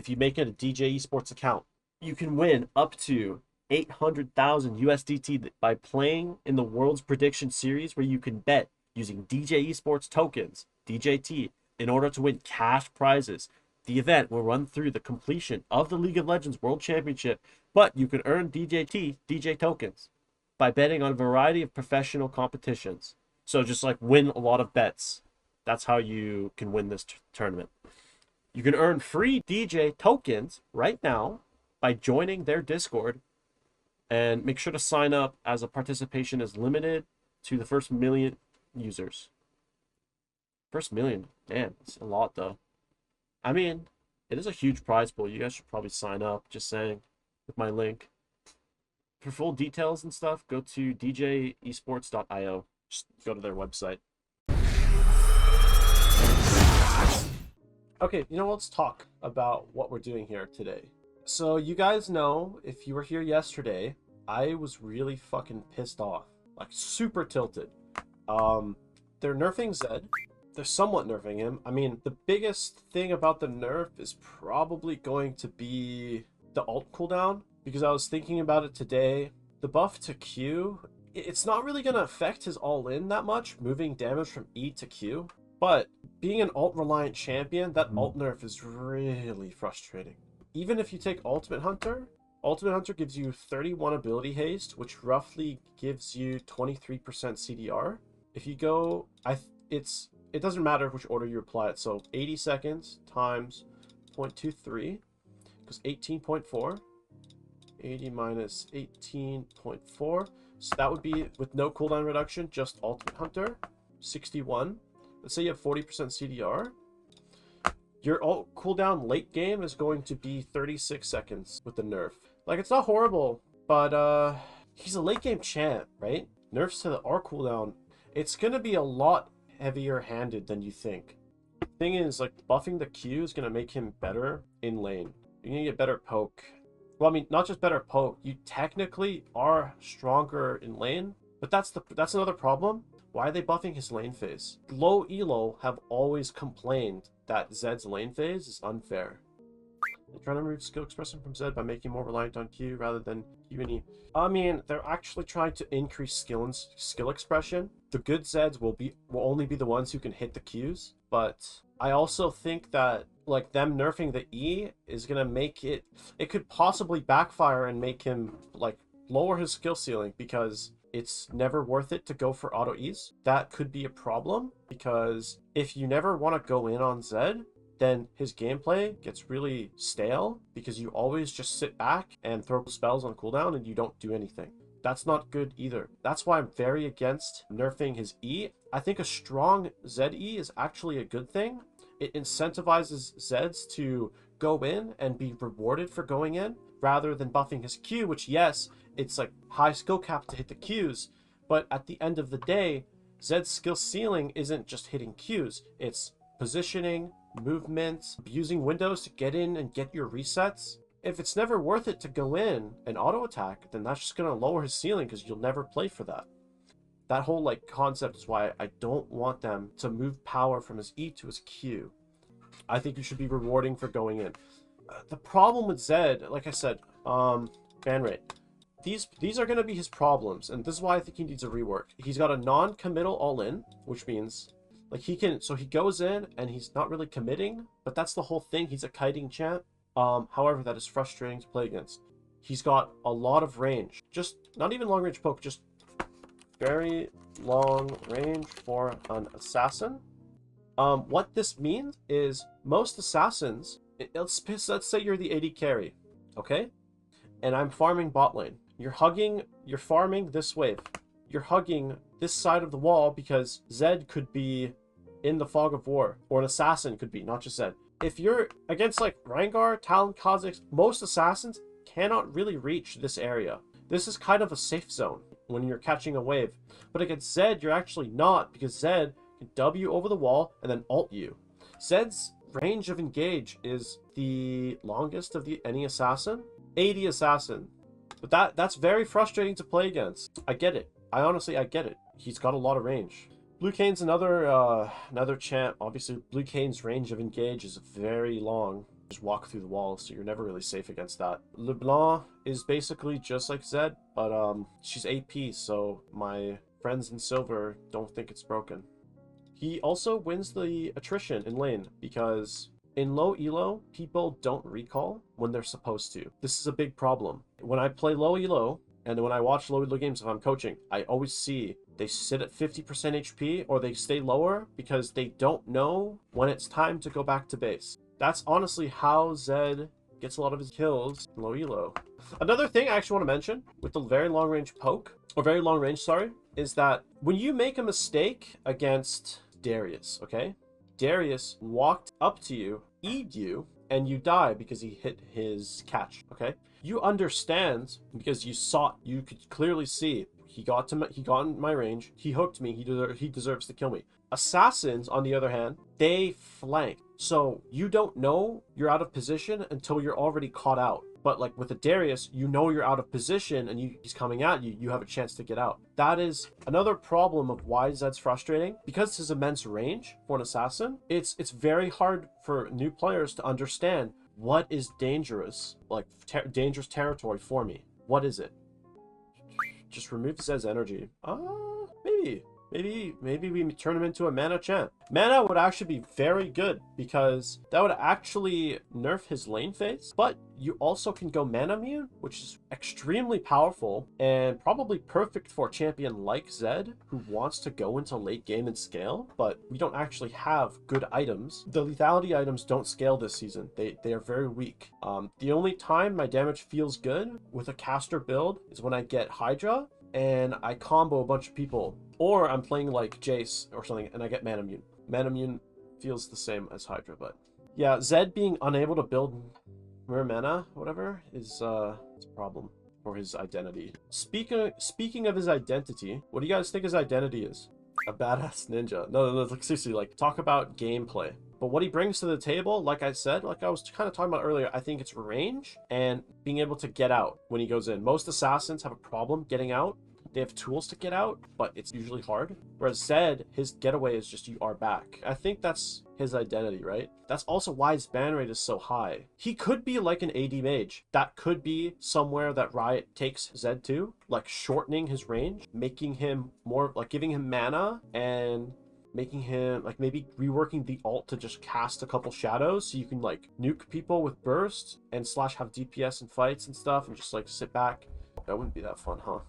if you make it a DJ Esports account, you can win up to 800,000 USDT by playing in the World's Prediction Series, where you can bet using DJ Esports tokens, DJT, in order to win cash prizes. The event will run through the completion of the League of Legends World Championship, but you can earn DJT, DJ tokens, by betting on a variety of professional competitions. So just like win a lot of bets. That's how you can win this tournament. You can earn free DJ tokens right now by joining their Discord, and make sure to sign up, as a participation is limited to the first million users. First million, damn, it's a lot though. I mean, it is a huge prize pool. You guys should probably sign up, just saying, with my link. For full details and stuff, go to djesports.io. Just go to their website. Okay, let's talk about what we're doing here today. So you guys know, if you were here yesterday, I was really fucking pissed off. Like, super tilted. They're nerfing Zed. They're somewhat nerfing him. I mean, the biggest thing about the nerf is probably going to be the ult cooldown, because I was thinking about it today. The buff to Q, it's not really going to affect his all-in that much, moving damage from E to Q. But being an ult-reliant champion, that ult nerf is really frustrating. Even if you take Ultimate Hunter gives you 31 ability haste, which roughly gives you 23% CDR. If you go, it doesn't matter which order you apply it. So 80 seconds times 0.23 because 18.4. 80 minus 18.4. So that would be, with no cooldown reduction, just Ultimate Hunter. 61. Let's say you have 40% CDR. Your ult cooldown late game is going to be 36 seconds with the nerf. Like, it's not horrible, but he's a late game champ, right? Nerfs to the R cooldown, it's going to be a lot heavier handed than you think. Thing is, like, buffing the Q is going to make him better in lane. You're going to get better poke. Well, I mean, not just better poke, you technically are stronger in lane, but that's another problem. Why are they buffing his lane phase? Low elo have always complained that Zed's lane phase is unfair. They're trying to remove skill expression from Zed by making him more reliant on Q rather than Q and E. I mean, they're actually trying to increase skill expression. The good Zeds will only be the ones who can hit the Qs, but I also think that, like, them nerfing the E is gonna make it could possibly backfire and make him, like, lower his skill ceiling, because it's never worth it to go for auto E's. That could be a problem, because if you never want to go in on Zed, then his gameplay gets really stale, because you always just sit back and throw spells on cooldown and you don't do anything. That's not good either. That's why I'm very against nerfing his E. I think a strong Zed E is actually a good thing. It incentivizes Zeds to go in and be rewarded for going in, rather than buffing his Q, which, yes, it's like high skill cap to hit the Qs, but at the end of the day, Zed's skill ceiling isn't just hitting Qs. It's positioning, movement, using windows to get in and get your resets. If it's never worth it to go in and auto attack, then that's just going to lower his ceiling, because you'll never play for that. That whole, like, concept is why I don't want them to move power from his E to his Q. I think you should be rewarding for going in. The problem with Zed, like I said, ban rate. These are going to be his problems, and this is why I think he needs a rework. He's got a non-committal all-in, which means, like, he goes in and he's not really committing, but that's the whole thing. He's a kiting champ. However, that is frustrating to play against. He's got a lot of range. Just, not even long-range poke, just very long range for an assassin. What this means is most assassins, let's say you're the AD carry, okay? And I'm farming bot lane. You're farming this wave. You're hugging this side of the wall because Zed could be in the fog of war, or an assassin could be, not just Zed. If you're against, like, Rengar, Talon, Kha'Zix, most assassins cannot really reach this area. This is kind of a safe zone when you're catching a wave. But against Zed, you're actually not, because Zed can W over the wall and then ult you. Zed's range of engage is the longest of any assassin. 80 assassin. But that's very frustrating to play against. I get it. I get it. He's got a lot of range. Blue Kane's another champ. Obviously, Blue Kane's range of engage is very long. just walk through the walls, so you're never really safe against that. LeBlanc is basically just like Zed, but she's AP, so my friends in silver don't think it's broken. He also wins the attrition in lane because in low elo, people don't recall when they're supposed to. This is a big problem. When I play low elo, and when I watch low elo games if I'm coaching, I always see they sit at 50% HP or they stay lower because they don't know when it's time to go back to base. That's honestly how Zed gets a lot of his kills in low elo. Another thing I actually want to mention with the very long range poke, or very long range, sorry, is that when you make a mistake against Darius, okay? Darius walked up to you, E'd you, and you die because he hit his catch, okay? You understand because you could clearly see he got in my range, he hooked me, he deserves to kill me. Assassins, on the other hand, they flank. So you don't know you're out of position until you're already caught out. But like with a Darius, you know you're out of position and he's coming at you, you have a chance to get out. That is another problem of why Zed's frustrating. Because his immense range for an assassin, it's very hard for new players to understand what is dangerous, like dangerous territory for me. What is it? Just remove Zed's energy. Maybe we turn him into a mana champ. Mana would actually be very good because that would actually nerf his lane phase, but you also can go mana immune, which is extremely powerful and probably perfect for a champion like Zed who wants to go into late game and scale, but we don't actually have good items. The lethality items don't scale this season. They are very weak. The only time my damage feels good with a caster build is when I get Hydra and I combo a bunch of people, or I'm playing like Jace or something and I get mana immune. Mana immune feels the same as Hydra, but yeah, Zed being unable to build mirror mana, whatever, is a problem for his identity. Speaking of his identity, what do you guys think his identity is? A badass ninja. No, like seriously, like talk about gameplay. But what he brings to the table, like I said, like I was kind of talking about earlier, I think it's range and being able to get out when he goes in. Most assassins have a problem getting out. They have tools to get out, but it's usually hard. Whereas Zed, his getaway is just you are back. I think that's his identity, right? That's also why his ban rate is so high. He could be like an AD mage. That could be somewhere that Riot takes Zed to, like shortening his range, making him more, like giving him mana and making him like maybe reworking the ult to just cast a couple shadows so you can like nuke people with burst and slash have DPS in fights and stuff and just like sit back. That wouldn't be that fun, huh?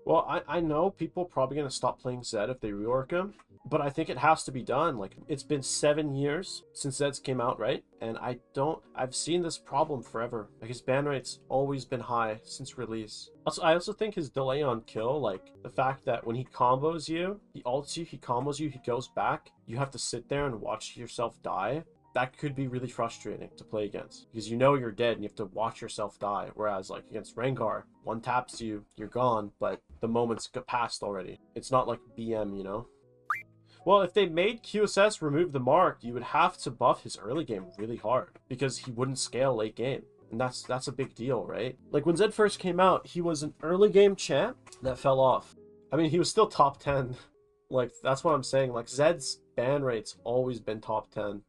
Well, I know people are probably going to stop playing Zed if they rework him, but I think it has to be done. Like, it's been 7 years since Zed's came out, right? And I've seen this problem forever. Like, his ban rate's always been high since release. Also, I also think his delay on kill, like, the fact that when he combos you, he ults you, he combos you, he goes back, you have to sit there and watch yourself die. That could be really frustrating to play against because you know you're dead and you have to watch yourself die. Whereas like against Rengar, one taps you, you're gone, but the moment's passed already. It's not like BM, you know? Well, if they made QSS remove the mark, you would have to buff his early game really hard because he wouldn't scale late game. And that's a big deal, right? Like when Zed first came out, he was an early game champ that fell off. I mean, he was still top 10. Like, that's what I'm saying. Like, Zed's ban rate's always been top 10.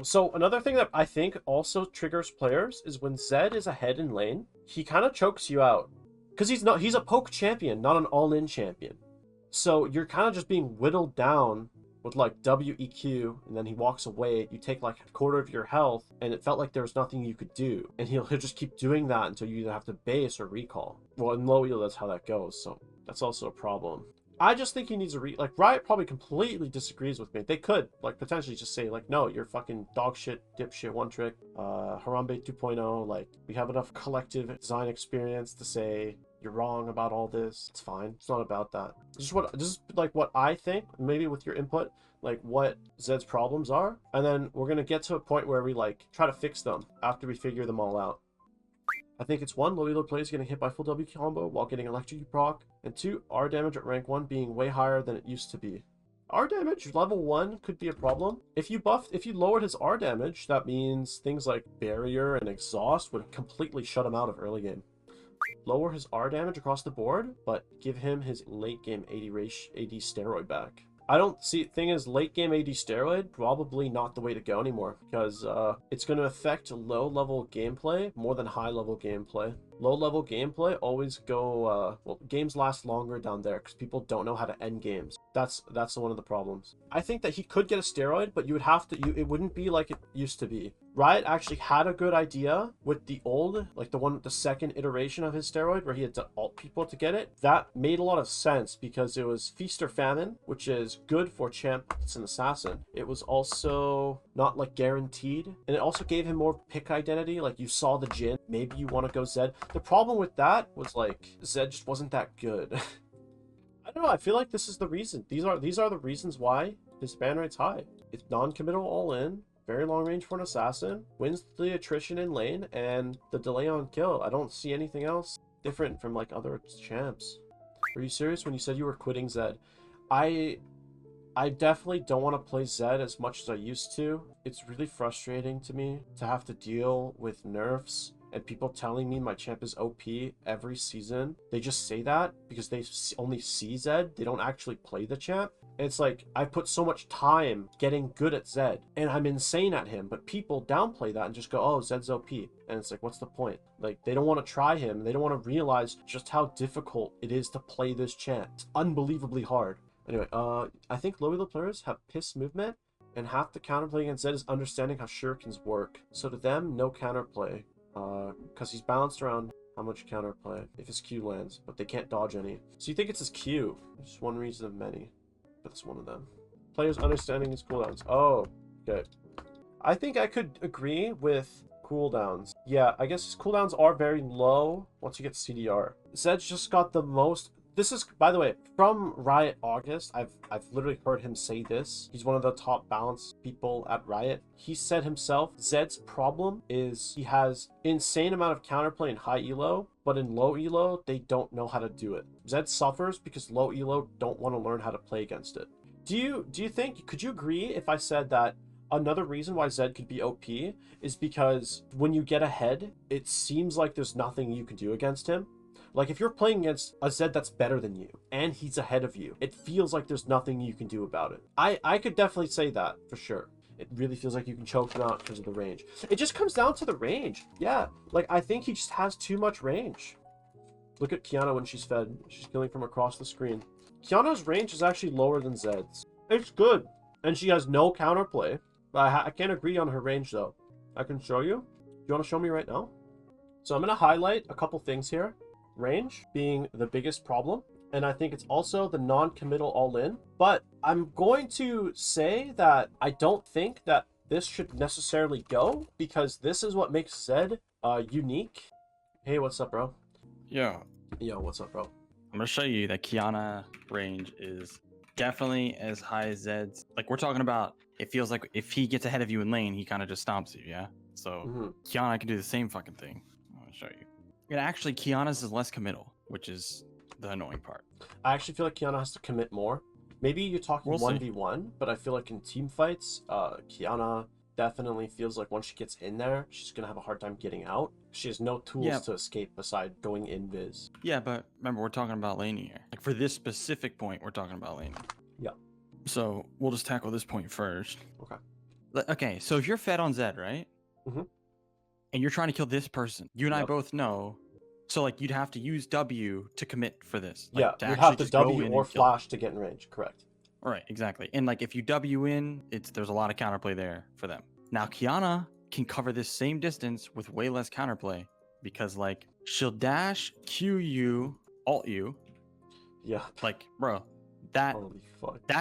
So another thing that I think also triggers players is when Zed is ahead in lane, he kind of chokes you out. Because he's a poke champion, not an all-in champion. So you're kind of just being whittled down with like WEQ, and then he walks away, you take like a quarter of your health, and it felt like there was nothing you could do. And he'll just keep doing that until you either have to base or recall. Well, in low elo, that's how that goes, so that's also a problem. I just think he needs a like, Riot probably completely disagrees with me. They could, like, potentially just say, like, no, you're fucking dog shit, dipshit, one trick, Harambe 2.0, like, we have enough collective design experience to say you're wrong about all this. It's fine. It's not about that. This is like what I think, maybe with your input, like what Zed's problems are. And then we're going to get to a point where we, like, try to fix them after we figure them all out. I think it's 1, low elo players getting hit by full W combo while getting electric proc, and 2, R damage at rank 1 being way higher than it used to be. R damage level 1 could be a problem. If you lowered his R damage, that means things like barrier and exhaust would completely shut him out of early game. Lower his R damage across the board, but give him his late game AD steroid back. I don't see, thing is, late game AD steroid, probably not the way to go anymore, because it's going to affect low level gameplay more than high level gameplay. Low level gameplay always go, well, games last longer down there because people don't know how to end games. That's one of the problems. I think that he could get a steroid, but you would have to, it wouldn't be like it used to be. Riot actually had a good idea with the old, like the one with the second iteration of his steroid where he had to alt people to get it. That made a lot of sense because it was feast or famine, which is good for champ that's an assassin. It was also not like guaranteed, and it also gave him more pick identity. Like you saw the Jhin, maybe you want to go Zed. The problem with that was like Zed just wasn't that good. I don't know, I feel like this is the reason. These are the reasons why his ban rate's high. It's non-committal all in, very long range for an assassin, wins the attrition in lane, and the delay on kill. I don't see anything else different from like other champs. Were you serious when you said you were quitting Zed? I definitely don't want to play Zed as much as I used to. It's really frustrating to me to have to deal with nerfs and people telling me my champ is OP every season. They just say that because they only see Zed. They don't actually play the champ. And it's like, I put so much time getting good at Zed, and I'm insane at him, but people downplay that and just go, oh, Zed's OP. And it's like, what's the point? Like, they don't want to try him. They don't want to realize just how difficult it is to play this champ. It's unbelievably hard. Anyway, I think low elo players have piss movement, and half the counterplay against Zed is understanding how shurikens work. So to them, no counterplay. Because he's balanced around how much counterplay if his Q lands, but they can't dodge any. So you think it's his Q. It's one reason of many, but it's one of them. Players understanding his cooldowns. Oh, okay. I think I could agree with cooldowns. Yeah, I guess his cooldowns are very low once you get CDR. Zed's just got the most... This is, by the way, from Riot August. I've literally heard him say this. He's one of the top balance people at Riot. He said himself, Zed's problem is he has insane amount of counterplay in high elo, but in low elo, they don't know how to do it. Zed suffers because low elo don't want to learn how to play against it. Do you think, could you agree if I said that another reason why Zed could be OP is because when you get ahead, it seems like there's nothing you can do against him? Like, if you're playing against a Zed that's better than you, and he's ahead of you, it feels like there's nothing you can do about it. I could definitely say that, for sure. It really feels like you can choke him out because of the range. It just comes down to the range. Yeah, like, I think he just has too much range. Look at Qiyana when she's fed. She's killing from across the screen. Qiyana's range is actually lower than Zed's. It's good. And she has no counterplay. But I can't agree on her range, though. I can show you. Do you want to show me right now? So I'm going to highlight a couple things here. Range being the biggest problem, and I think it's also the non-committal all-in. But I'm going to say that I don't think that this should necessarily go, because this is what makes Zed unique. Hey, what's up, bro? Yo, what's up, bro? I'm gonna show you that Qiyana range is definitely as high as Zed's. Like, we're talking about, it feels like if he gets ahead of you in lane, he kind of just stomps you, yeah? So Qiyana can do the same fucking thing. I'm gonna show you. And actually, Qiyana's is less committal, which is the annoying part. I actually feel like Qiyana has to commit more. Maybe you're talking 1v1, but I feel like in team fights, Qiyana definitely feels like once she gets in there, she's going to have a hard time getting out. She has no tools to escape beside going invis. Yeah, but remember, we're talking about laning here. Like, for this specific point, we're talking about laning. Yeah. So we'll just tackle this point first. Okay. Okay, so if you're fed on Zed, right? Mm-hmm. And you're trying to kill this person, you and I both know. So, like, you'd have to use W to commit for this. Like, yeah, you'd have to W or flash to get in range, correct. All right, exactly. And, like, if you W in, there's a lot of counterplay there for them. Now, Qiyana can cover this same distance with way less counterplay because, like, she'll dash, Q you, ult you. Yeah. Like, bro, that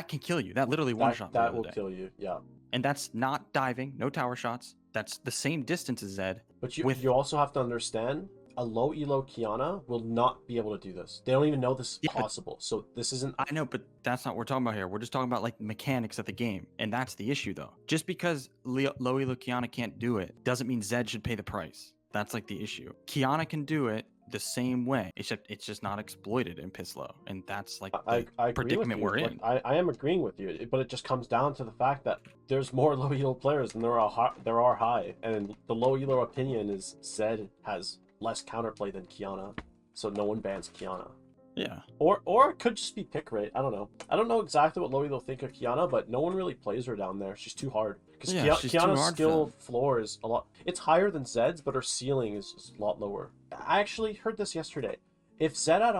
can kill you. That literally one-shot. That will kill you, yeah. And that's not diving, no tower shots. That's the same distance as Zed. But you also have to understand, a low elo Qiyana will not be elo to do this. They don't even know this is possible. So this isn't... I know, but that's not what we're talking about here. We're just talking about, like, mechanics of the game. And that's the issue, though. Just because low elo Qiyana can't do it doesn't mean Zed should pay the price. That's, like, the issue. Qiyana can do it the same way, except it's just not exploited in piss low. And that's, like, the predicament we're in. I am agreeing with you, but it just comes down to the fact that there's more low elo players than there are high. And the low elo opinion is Zed has less counterplay than Qiyana, so no one bans Qiyana. Yeah. Or it could just be pick rate. I don't know. I don't know exactly what Lowy will think of Qiyana, but no one really plays her down there. She's too hard. Because Yeah, she's too Qiyana's hard for skill them. floor is a lot. It's higher than Zed's, but her ceiling is a lot lower. I actually heard this yesterday. If Zed had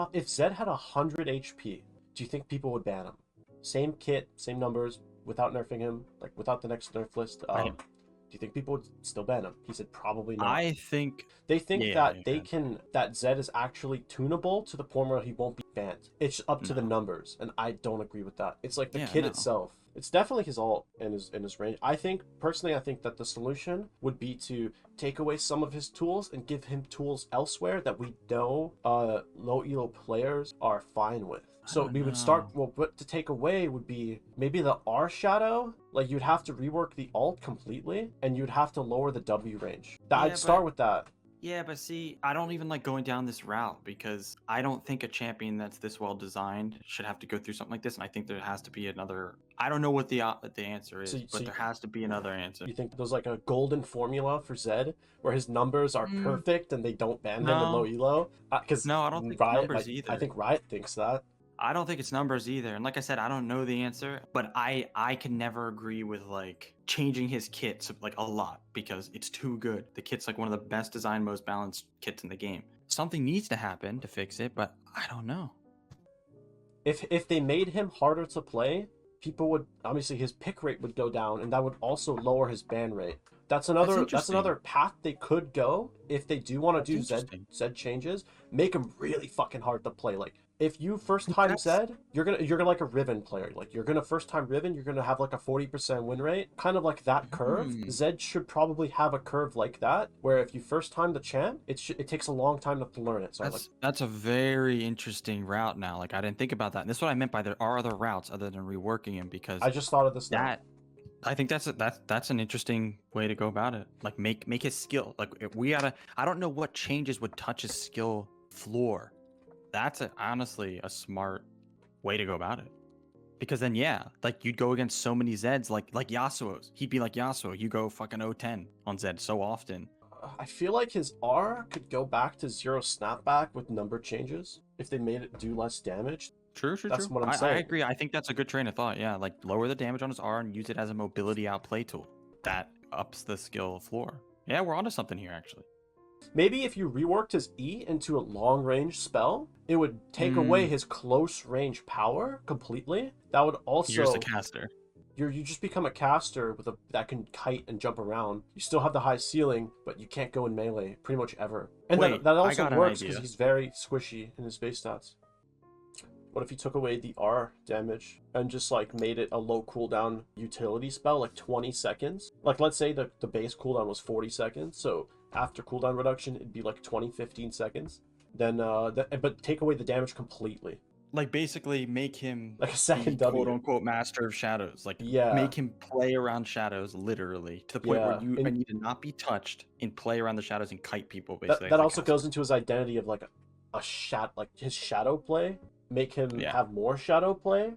100 HP, do you think people would ban him? Same kit, same numbers, without nerfing him, like without the next nerf list. Do you think people would still ban him? He said probably not. I think. They think Yeah. that that Zed is actually tunable to the point where he won't be banned. It's up to the No. numbers, and I don't agree with that. It's like the Yeah, kit no. itself. It's definitely his ult and his range. I think personally, I think that the solution would be to take away some of his tools and give him tools elsewhere that we know low elo players are fine with. So we would start. Well, what to take away would be maybe the R shadow. Like you'd have to rework the alt completely, and you'd have to lower the W range. I'd start with that. Yeah, but see, I don't even like going down this route because I don't think a champion that's this well designed should have to go through something like this. And I think there has to be another. I don't know what the answer is, but there has to be another answer. You think there's like a golden formula for Zed where his numbers are perfect and they don't ban him in low elo? Because no, I don't think Riot, numbers either. I think Riot thinks that. I don't think it's numbers either. And like I said, I don't know the answer, but I can never agree with like changing his kits like a lot because it's too good. The kit's like one of the best designed, most balanced kits in the game. Something needs to happen to fix it, but I don't know. If they made him harder to play, people would obviously his pick rate would go down, and that would also lower his ban rate. That's another path they could go if they do want to do Zed changes. Make him really fucking hard to play. Like if you first time Zed, you're gonna like a Riven player. Like you're gonna first time Riven, you're gonna have like a 40% win rate, kind of like that curve. Zed should probably have a curve like that, where if you first time the champ, it takes a long time to learn it. So that's a very interesting route now. Like I didn't think about that. And that's what I meant by there are other routes other than reworking him because I just thought of this now. I think that's an interesting way to go about it. Like make his skill. Like if we gotta. I don't know what changes would touch his skill floor. That's honestly a smart way to go about it. Because then yeah, like you'd go against so many Zeds like Yasuo's. He'd be like Yasuo. You go fucking 0-10 on Zed so often. I feel like his R could go back to 0 snapback with number changes if they made it do less damage. True. That's what I'm saying. I agree. I think that's a good train of thought. Yeah, like lower the damage on his R and use it as a mobility outplay tool. That ups the skill floor. Yeah, we're onto something here, actually. Maybe if you reworked his E into a long-range spell, it would take away his close-range power completely. That would also... You're just a caster. You just become a caster that can kite and jump around. You still have the high ceiling, but you can't go in melee pretty much ever. And that also works because he's very squishy in his base stats. What if you took away the R damage and just like made it a low cooldown utility spell, like 20 seconds? Like let's say the base cooldown was 40 seconds, so after cooldown reduction it'd be like 15 seconds. Then but take away the damage completely. Like basically make him like a second W, quote unquote master of shadows. Like make him play around shadows literally to the point where you need to not be touched and play around the shadows and kite people basically. That also goes into his identity of like like his shadow play. Make him have more shadow play.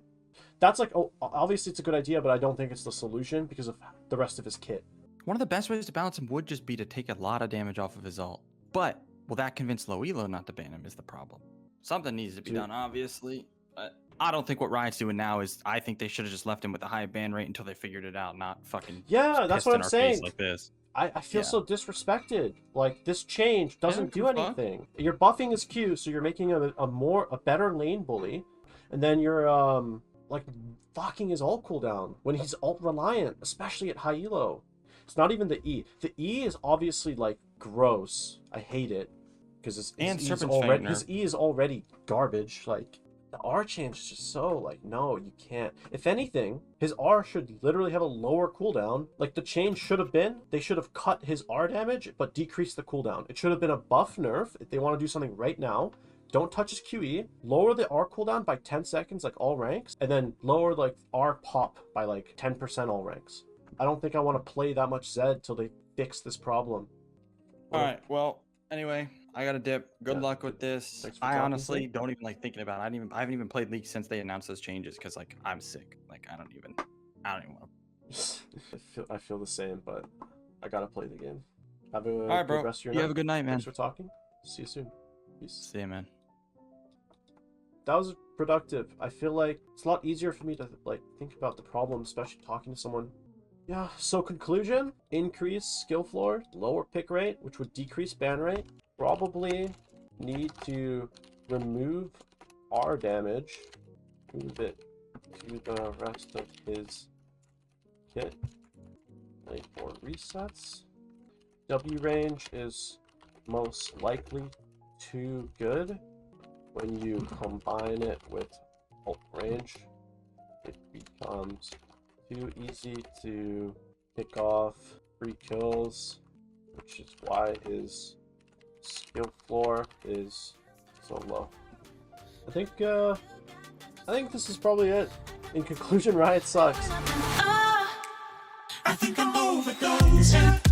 That's like, obviously it's a good idea, but I don't think it's the solution because of the rest of his kit. One of the best ways to balance him would just be to take a lot of damage off of his ult. But will that convince low elo not to ban him is the problem. Something needs to be done, obviously. But I don't think what Riot's doing now is, I think they should have just left him with a high ban rate until they figured it out, not fucking that's what I'm saying. Like this. I feel so disrespected. Like this change doesn't do anything. You're buffing his Q, so you're making a better lane bully, and then you're like fucking his ult cooldown when he's ult reliant, especially at high elo. It's not even the E. The E is obviously like gross. I hate it because his E is already garbage. Like the R change is just so like, no, you can't. If anything, his R should literally have a lower cooldown. Like the change should have been, they should have cut his R damage but decrease the cooldown. It should have been a buff nerf if they want to do something right now. Don't touch his QE, lower the R cooldown by 10 seconds like all ranks, and then lower like R pop by like 10% all ranks. I don't think I want to play that much Zed till they fix this problem. Alright, well, anyway, I gotta dip. Good luck with this. I honestly don't even like thinking about it. I haven't even played League since they announced those changes because like I'm sick. Like I don't even want to. I feel the same, but I gotta play the game. Have a good rest of your night. You have a good night, man. Thanks for talking. See you soon. Peace. See you, man. that was productive. I feel like it's a lot easier for me to like think about the problem, especially talking to someone. Yeah, so conclusion, increase skill floor, lower pick rate, which would decrease ban rate. Probably need to remove R damage, move it to the rest of his kit, make more resets. W range is most likely too good. When you combine it with ult range, it becomes too easy to pick off free kills, which is why his skill floor is so low. I think this is probably it. In conclusion, Riot sucks. I think I'm overdosing.